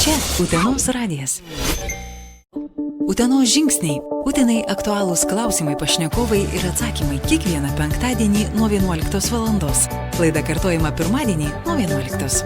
Čia Utenos radijas. Utenos žingsniai. Utenai aktualūs klausimai, pašnekovai ir atsakymai kiekvieną penktadienį nuo 11 valandos. Laida kartojama pirmadienį nuo 11.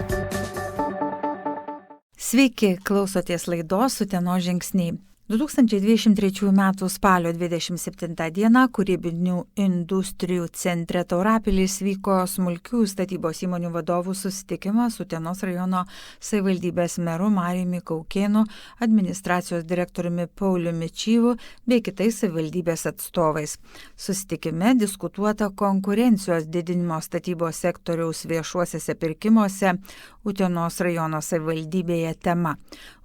Sveiki, klausotės laidos Utenos žingsniai. 2023 m. spalio 27 d. Kūrybinių industrijų centre Taurapilis vyko smulkių statybos įmonių vadovų susitikimas Utenos rajono savivaldybės meru Marijumi Kaukėnu, administracijos direktoriumi Pauliumi Čyvu bei kitais savivaldybės atstovais. Susitikime diskutuota konkurencijos didinimo statybos sektoriaus viešuosiuose pirkimuose Utenos rajono savivaldybėje tema.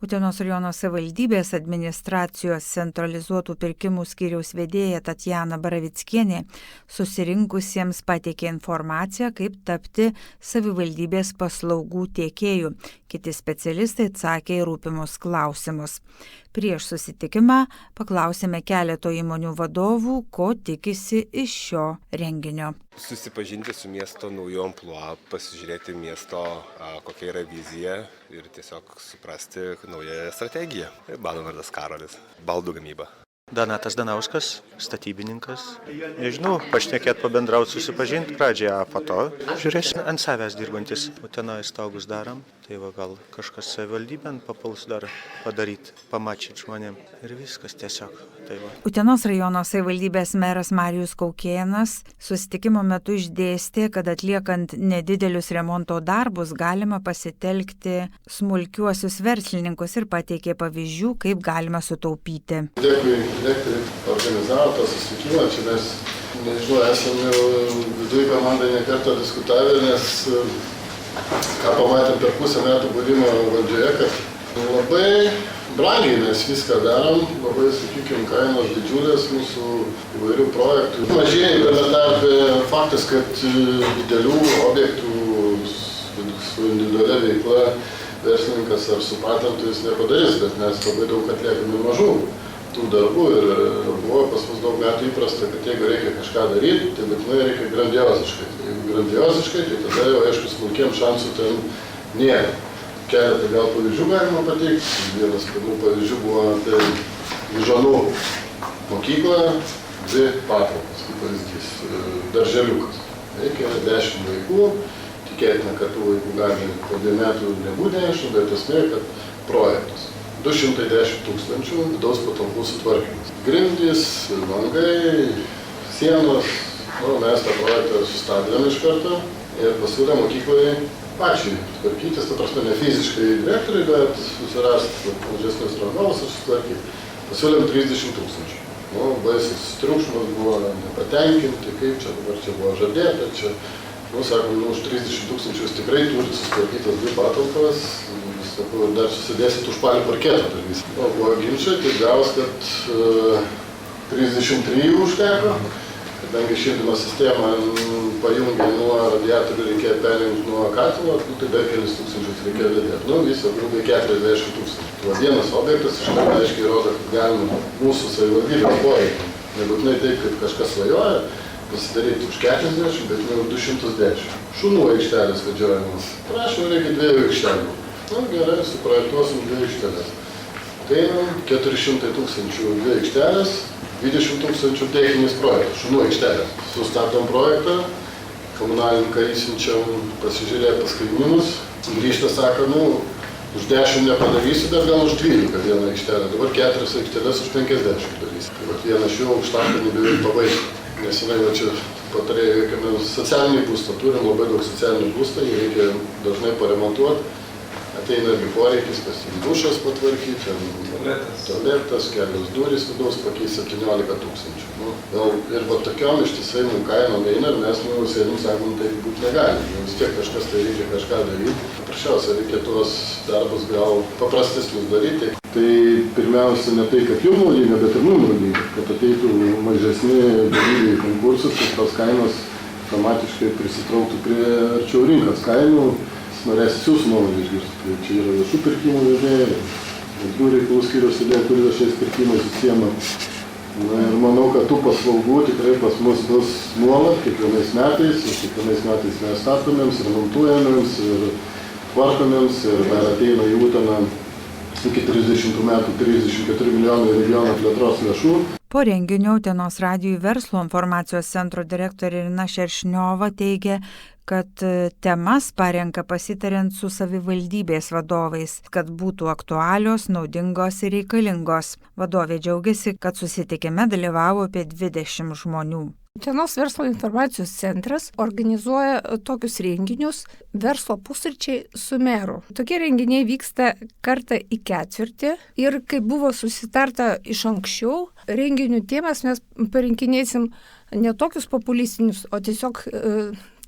Utenos rajono savivaldybės administracijos centralizuotų pirkimų skyriaus vedėja Tatjana Baravickienė susirinkusiems pateikė informaciją, kaip tapti savivaldybės paslaugų tiekėjų. Kiti specialistai atsakė į rūpimus klausimus. Prieš susitikimą paklausėme keleto įmonių vadovų, ko tikisi iš šio renginio. Susipažinti su miesto nauju amplua, pasižiūrėti miesto, kokia yra vizija ir tiesiog suprasti naują strategiją. Mano vardas Karolis, baldų gamyba. Donatas Danauskas, statybininkas. Nežinau, pašnekėt, pabendraut, susipažinti pradžioje, po to žiūrėsim ant savęs dirbantis. Utenoje stogus darom, tai va gal kažkas savivaldybėn papuls dar padaryti, pamačyti žmonėm. Ir viskas tiesiog. Tai va. Utenos rajono savivaldybės meras Marijus Kaukėnas susitikimo metu išdėstė, kad atliekant nedidelius remonto darbus galima pasitelkti smulkiuosius verslininkus ir pateikė pavyzdžių, kaip galima sutaupyti. Dėkui direktoriui, organizavo tą susitikimą. Čia mes, nežinau, esame viduje komandai ne kartą diskutavę, nes ką pamatėm per pusę metų buvimo valdžioje, kad labai brangiai mes viską darom, labai, sakykime, kainos didžiulės mūsų įvairių projektų. Mažieji, bet tarp faktas, kad didelių objektų su individualia veikla verslininkas ar su patentu jis nepadarys, bet mes labai daug atliekame mažų tų darbų ir buvo pas mus daug metų įprasta, kad jeigu reikia kažką daryti, tai būtinai reikia grandioziškai. Jeigu grandioziškai, tai tada jau aišku smulkiem šansų ten nėra. Keletą gal pavyzdžių galima pateikti. Vienas pirmų pavyzdžių buvo tai Vyžanų mokykla, 2 patalpos, kaip pavyzdys, darželiukas. Reikia 10 vaikų, tikėtina, kad tų vaikų gali po 2 metų nebūti 10, bet esmė, kad projektas. 210 000 vidaus patalpų sutvarkymas. Grindys, langai, sienos, mes tą projektą sustabdėm iš karto ir pasiūlėm mokyklai pačiai tvarkytis, ta prasme ne fiziškai direktoriui, bet susirasti mažesnius rangovus ir sutvarkyti. Pasiūlėm 30 000. Baisus triukšmas buvo nepatenkinti, kaip čia dabar čia buvo žadėta, čia, sakom, už 30 000 jūs tikrai turite sutvarkytas 2 patalpas, sakau, dar susidėsit už palį parketą dar visą. Buvo ginčiai, tai gavos, kad 33 užteko, kadangi šildymo sistemą pajungė nuo radiatorių, reikėjo perjungti nuo katilo, tai dar kelis tūkstančius reikėjo dėti. Viso grubiai 40 000. Vienas objektas iš karto aiškiai rodo, kad galima mūsų savivaldybės poreikį. Nebūtinai taip, kaip kažkas svajoja, pasidaryti už 40, bet ne už 210. Šunų aikštelės vedžiojimas. Prašom, reikia 2 aikštelių. Gerai, suprojektuosim 2 aikštelės. Tai 400 000 2 aikštelės, 20 000 techninis projektas, šunų aikštelės. Sustabdom projektą, komunalininką įsiunčiam pasižiūrėti pas kaimynus, grįžta, sako, už 10 nepadarysiu, bet gal už 12 vieną aikštelę. Dabar 4 aikštelės už 50 darysiu. Tai vieną šių aukštakalnį beveik pabaigti. Nes jinai čia patarėjo, kad mes socialinį būstą turim, labai daug socialinių būstų, jį reikia dažnai paremontuoti. Ateina irgi poreikis, kas dušas patvarkyti, tualetas, kelios durys vidaus pakeis 17 000. Ir va tokiom ištisai mums kainom eina ir mes sėdim, sakom, taip būti negalim. Vis tiek kažkas tai reikia kažką daryti. Paprasčiausia, reikia tuos darbus gal paprastesnius daryti. Tai pirmiausia ne tai, kad jų naudinga, bet ir mum naudinga, kad ateitų mažesni dalyviai į konkursus ir tos kainos automatiškai prisitrauktų prie arčiau rinkos kainų. Norėsis jūsų nuomonę išgirsti. Tai čia yra viešų pirkimų vežėjai, bendrų reikalų skyriaus idėja, kuri viešais pirkimais užsiema. Ir manau, kad tų paslaugų tikrai pas mus bus nuolat, kiekvienais metais. Ir kiekvienais metais mes statomėms, remontuojamėms ir tvarkomėms. Ir dar ateina į Uteną iki 30 metų 34 milijonai regiono plėtros lėšų. Po renginio Utenos radijui verslo informacijos centro direktorė Irina Šeršniova teigia, kad temas parenka pasitariant su savivaldybės vadovais, kad būtų aktualios, naudingos ir reikalingos. Vadovė džiaugiasi, kad susitikime dalyvavo apie 20 žmonių. Utenos verslo informacijos centras organizuoja tokius renginius verslo pusryčiai su meru. Tokie renginiai vyksta kartą į ketvirtį ir kaip buvo susitarta iš anksčiau, renginių temas mes parinkinėsim ne tokius populistinius, o tiesiog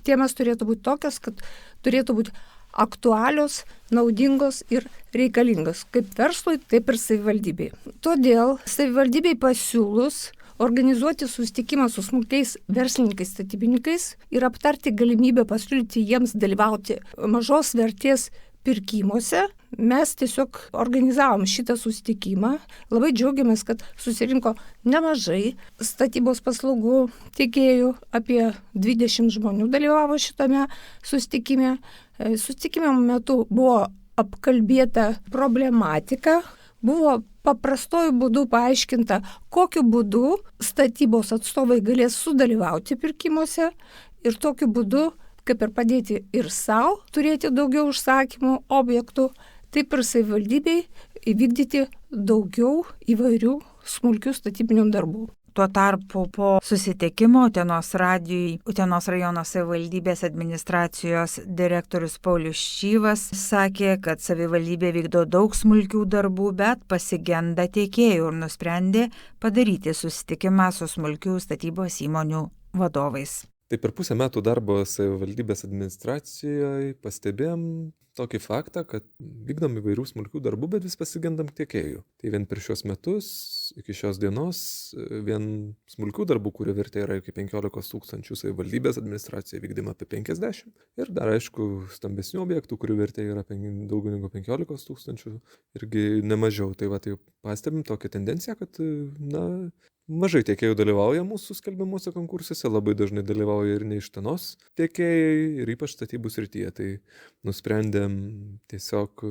temas turėtų būti tokios, kad turėtų būti aktualios, naudingos ir reikalingos, kaip verslui, taip ir savivaldybei. Todėl savivaldybei pasiūlus organizuoti susitikimą su smulkiais verslininkais, statybininkais ir aptarti galimybę pasiūlyti jiems dalyvauti mažos vertės pirkimuose. Mes tiesiog organizavom šitą susitikimą. Labai džiaugiamės, kad susirinko nemažai statybos paslaugų teikėjų, apie 20 žmonių dalyvavo šitame susitikime. Susitikimo metu buvo apkalbėta problematika, buvo paprastuoju būdu paaiškinta, kokiu būdu statybos atstovai galės sudalyvauti pirkimuose ir tokiu būdu, kaip ir padėti ir savo turėti daugiau užsakymų, objektų, taip ir savivaldybei įvykdyti daugiau įvairių smulkių statybinių darbų. Tuo tarpu po susitikimo Utenos radijui Utenos rajono savivaldybės administracijos direktorius Paulius Šyvas sakė, kad savivaldybė vykdo daug smulkių darbų, bet pasigenda tiekėjų ir nusprendė padaryti susitikimą su smulkių statybos įmonių vadovais. Tai per pusę metų darbo savivaldybės administracijoje pastebėjom tokį faktą, kad vykdom įvairių smulkių darbų, bet vis pasigendam tiekėjų. Tai vien per šios metus, iki šios dienos, vien smulkių darbų, kurių vertė yra iki 15 000, savivaldybės administracija vykdėm apie 50. Ir dar aišku, stambesnių objektų, kurių vertė yra daugiau negu 15 000, irgi nemažiau. Tai va, tai pastebim tokią tendenciją, kad mažai tiekėjų dalyvauja mūsų skelbiamuose konkursuose, labai dažnai dalyvauja ir ne iš Utenos tiekėjai, ir ypač statybų srityje. Tai nusprendėm tiesiog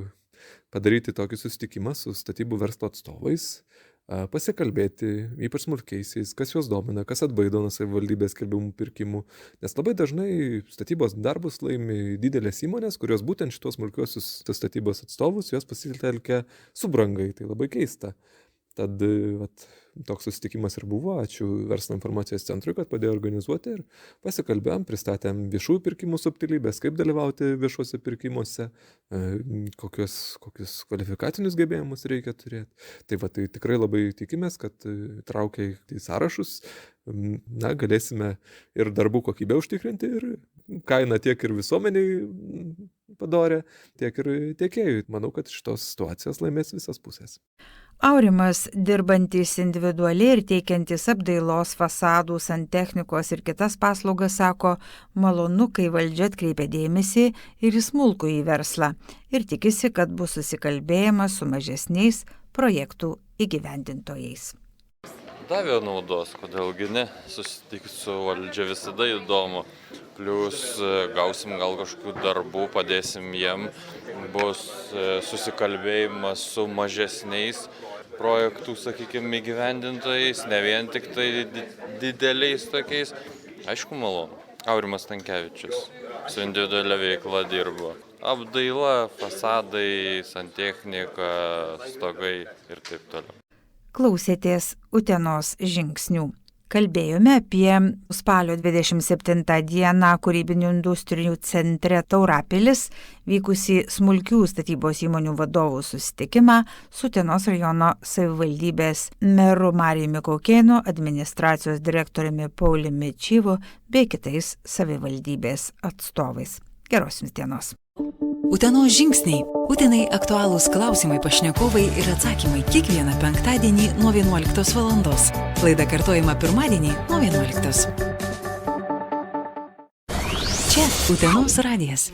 padaryti tokį susitikimą su statybų verslo atstovais, pasikalbėti, ypač smulkiaisiais, kas juos domina, kas atbaido nuo savivaldybės skelbimų pirkimų, nes labai dažnai statybos darbus laimi didelės įmonės, kurios būtent šitos smulkiosius statybos atstovus jos pasitelkia subrangai, tai labai keista. Tad toks susitikimas ir buvo. Ačiū Verslo informacijos centrui, kad padėjo organizuoti ir pasikalbėjom, pristatėm viešųjų pirkimų subtilybės, kaip dalyvauti viešuose pirkimuose, kokius kvalifikacinius gebėjimus reikia turėti. Tai tikrai labai tikimės, kad traukia į sąrašus, galėsime ir darbų kokybę užtikrinti, ir kainą tiek ir visuomeniai padorė, tiek ir tiekėjui. Manau, kad šitos situacijos laimės visas pusės. Aurimas, dirbantis individualiai ir teikiantis apdailos, fasadų, santechnikos ir kitas paslaugas, sako, malonu, kai valdžia atkreipia dėmesį ir į smulkų į verslą ir tikisi, kad bus susikalbėjimas su mažesniais projektų įgyvendintojais. Davė naudos, kodėlgi ne, susitikti su valdžia visada įdomu. Plius gausim gal kažkokių darbų, padėsim jiem, bus susikalbėjimas su mažesniais projektų, sakykime, įgyvendintojais, ne vien tik tai dideliais tokiais. Aišku, malonu. Aurimas Stankevičius su individualia veikla dirbo. Apdaila, fasadai, santechnika, stogai ir taip toliau. Klausėtės Utenos žingsnių. Kalbėjome apie spalio 27 dieną kūrybinių industrijų centre Taurapilis vykusį smulkių statybos įmonių vadovų susitikimą su Utenos rajono savivaldybės meru Marijumi Kaukėnu, administracijos direktoriumi Pauliumi Čyvu bei kitais savivaldybės atstovais. Geros jums dienos. Utenos žingsniai. Utenai aktualūs klausimai, pašnekovai ir atsakymai kiekvieną penktadienį nuo 11 valandos. Laida kartojama pirmadienį nuo 11. Čia Utenos radijas.